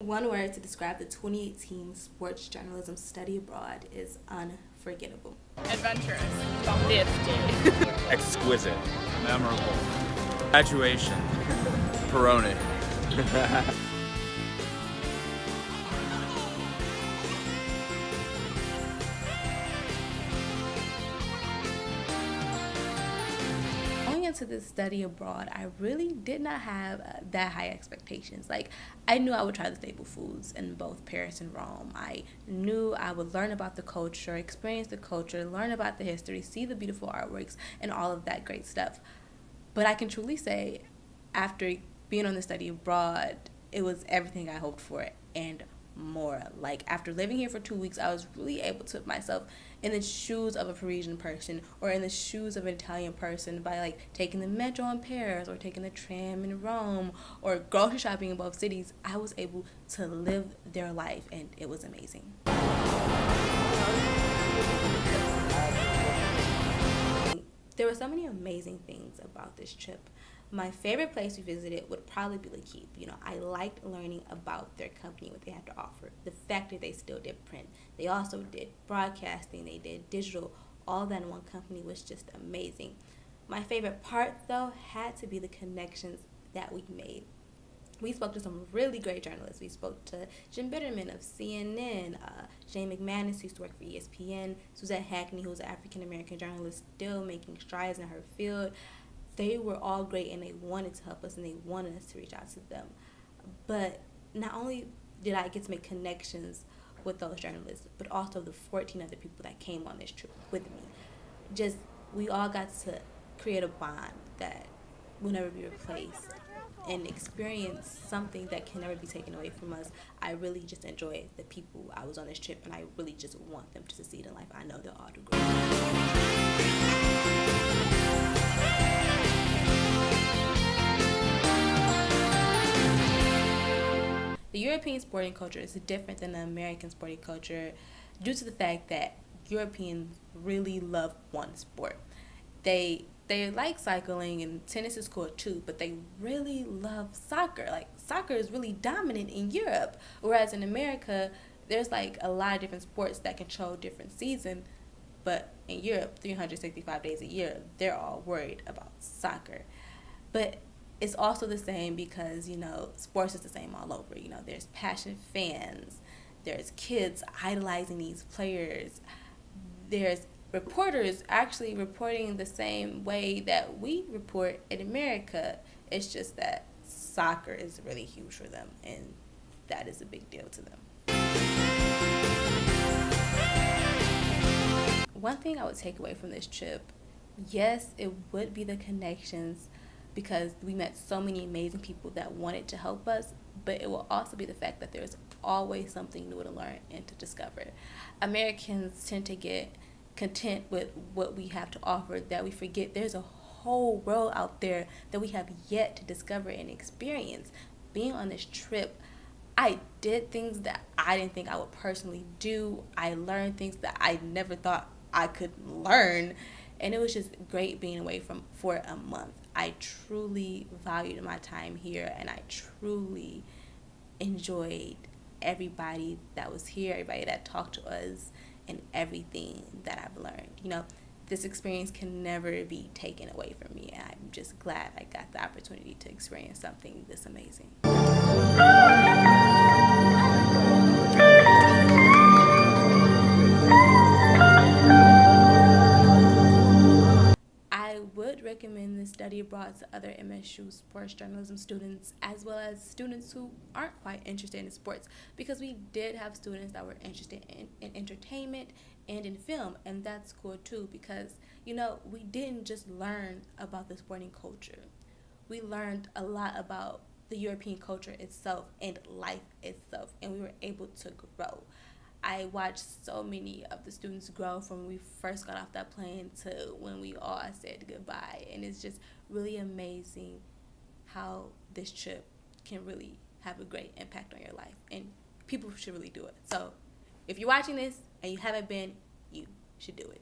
One word to describe the 2018 sports journalism study abroad is unforgettable. Adventurous. Nifty. Exquisite. Memorable. Graduation. Peroni. Going into this study abroad, I really did not have that high expectations. Like, I knew I would try the staple foods in both Paris and Rome. I knew I would learn about the culture, experience the culture, learn about the history, see the beautiful artworks, and all of that great stuff. But I can truly say, after being on the study abroad, it was everything I hoped for and more. Like, after living here for 2 weeks, I was really able to put myself in the shoes of a Parisian person or in the shoes of an Italian person by like taking the metro in Paris or taking the tram in Rome or grocery shopping in both cities. I was able to live their life, and it was amazing. There were so many amazing things about this trip. My favorite place we visited would probably be L'Équipe. I liked learning about their company, what they had to offer. The fact that they still did print. They also did broadcasting. They did digital. All that in one company was just amazing. My favorite part, though, had to be the connections that we made. We spoke to some really great journalists. We spoke to Jim Bitterman of CNN, Jane McManus, who used to work for ESPN, Suzette Hackney, who's an African-American journalist still making strides in her field. They were all great, and they wanted to help us, and they wanted us to reach out to them. But not only did I get to make connections with those journalists, but also the 14 other people that came on this trip with me. We all got to create a bond that will never be replaced and experience something that can never be taken away from us. I really just enjoy the people I was on this trip, and I really just want them to succeed in life. I know they'll all do great. The European sporting culture is different than the American sporting culture due to the fact that Europeans really love one sport. They like cycling, and tennis is cool too, but they really love soccer. Like, soccer is really dominant in Europe, whereas in America, there's like a lot of different sports that control different seasons, but in Europe, 365 days a year, they're all worried about soccer. But it's also the same because, sports is the same all over. There's passionate fans. There's kids idolizing these players. There's reporters actually reporting the same way that we report in America. It's just that soccer is really huge for them, and that is a big deal to them. One thing I would take away from this trip, yes, it would be the connections, because we met so many amazing people that wanted to help us, but it will also be the fact that there's always something new to learn and to discover. Americans tend to get content with what we have to offer, that we forget there's a whole world out there that we have yet to discover and experience. Being on this trip, I did things that I didn't think I would personally do. I learned things that I never thought I could learn, and it was just great being away for a month. I truly valued my time here, and I truly enjoyed everybody that was here, everybody that talked to us, and everything that I've learned. This experience can never be taken away from me, and I'm just glad I got the opportunity to experience something this amazing. I would recommend this study abroad to other MSU sports journalism students, as well as students who aren't quite interested in sports, because we did have students that were interested in entertainment and in film, and that's cool too, because we didn't just learn about the sporting culture. We learned a lot about the European culture itself and life itself, and we were able to grow. I watched so many of the students grow from when we first got off that plane to when we all said goodbye. And it's just really amazing how this trip can really have a great impact on your life. And people should really do it. So if you're watching this and you haven't been, you should do it.